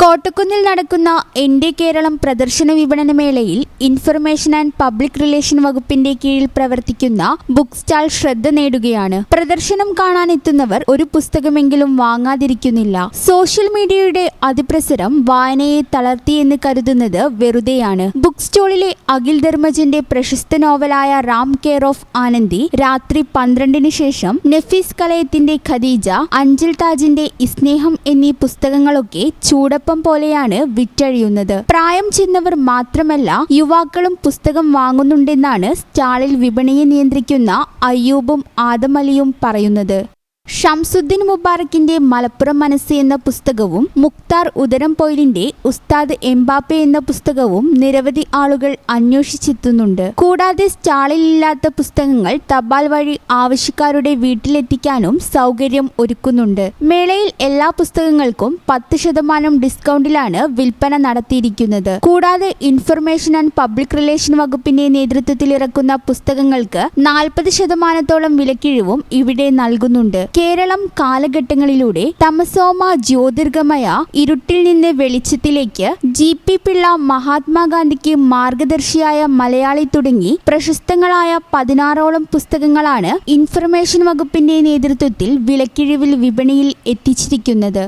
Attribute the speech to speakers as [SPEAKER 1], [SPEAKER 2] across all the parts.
[SPEAKER 1] കോട്ടക്കുന്നിൽ നടക്കുന്ന എൻ്റെ കേരളം പ്രദർശന വിപണന മേളയിൽ ഇൻഫർമേഷൻ ആൻഡ് പബ്ലിക് റിലേഷൻ വകുപ്പിന്റെ കീഴിൽ പ്രവർത്തിക്കുന്ന ബുക്ക് സ്റ്റാൾ ശ്രദ്ധ നേടുകയാണ്. പ്രദർശനം കാണാനെത്തുന്നവർ ഒരു പുസ്തകമെങ്കിലും വാങ്ങാതിരിക്കുന്നില്ല. സോഷ്യൽ മീഡിയയുടെ അതിപ്രസരം വായനയെ തളർത്തിയെന്ന് കരുതുന്നത് വെറുതെയാണ്. ബുക്ക് സ്റ്റോളിലെ അഖിൽ ധർമ്മജന്റെ പ്രശസ്ത നോവലായ റാം കെയർ ഓഫ് ആനന്ദി, രാത്രി 12-ന് ശേഷം നഫീസ് കലയത്തിന്റെ ഖദീജ, അഞ്ചൽ താജിന്റെ ഇസ്നേഹം എന്നീ പുസ്തകങ്ങളൊക്കെ ചൂടപ്പം പോലെയാണ് വിറ്റഴിയുന്നത്. പ്രായം ചെന്നവർ മാത്രമല്ല, യുവാക്കളും പുസ്തകം വാങ്ങുന്നുണ്ടെന്നാണ് സ്റ്റാളിൽ വിപണിയെ നിയന്ത്രിക്കുന്ന അയ്യൂബും ആദമലിയും പറയുന്നത്. ഷംസുദ്ദീൻ മുബാറക്കിന്റെ മലപ്പുറം മനസ്സ് എന്ന പുസ്തകവും മുക്താർ ഉദരംപൊയിലിന്റെ ഉസ്താദ് എംബാപ്പെ എന്ന പുസ്തകവും നിരവധി ആളുകൾ അന്വേഷിച്ചെത്തുന്നുണ്ട്. കൂടാതെ സ്റ്റാളിലില്ലാത്ത പുസ്തകങ്ങൾ തപാൽ വഴി ആവശ്യക്കാരുടെ വീട്ടിലെത്തിക്കാനും സൗകര്യം ഒരുക്കുന്നുണ്ട്. മേളയിൽ എല്ലാ പുസ്തകങ്ങൾക്കും 10% ഡിസ്കൗണ്ടിലാണ് വിൽപ്പന നടത്തിയിരിക്കുന്നത്. കൂടാതെ ഇൻഫർമേഷൻ ആൻഡ് പബ്ലിക് റിലേഷൻ വകുപ്പിന്റെ നേതൃത്വത്തിൽ ഇറക്കുന്ന പുസ്തകങ്ങൾക്ക് 40% വിലക്കിഴിവും ഇവിടെ നൽകുന്നുണ്ട്. കേരളം കാലഘട്ടങ്ങളിലൂടെ തമസോമ ജ്യോതിർഗമയ, ഇരുട്ടിൽ നിന്ന് വെളിച്ചത്തിലേക്ക്, GP പിള്ള, മഹാത്മാഗാന്ധിക്ക് മാർഗദർശിയായ മലയാളി തുടങ്ങി പ്രശസ്തങ്ങളായ 16ഓളം പുസ്തകങ്ങളാണ് ഇൻഫർമേഷൻ വകുപ്പിന്റെ നേതൃത്വത്തിൽ വിലക്കിഴിവിൽ വിപണിയിൽ എത്തിച്ചിരിക്കുന്നത്.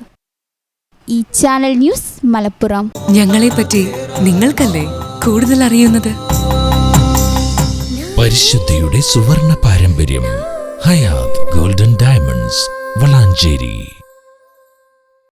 [SPEAKER 1] ഈ ചാനൽ ന്യൂസ് മലപ്പുറം.
[SPEAKER 2] ഞങ്ങളെപ്പറ്റി നിങ്ങൾക്കല്ലേ കൂടുതൽ അറിയുന്നത്?
[SPEAKER 3] പരിശുദ്ധിയുടെ സുവർണ പാരമ്പര്യം. Hayat golden diamonds, Valanchery.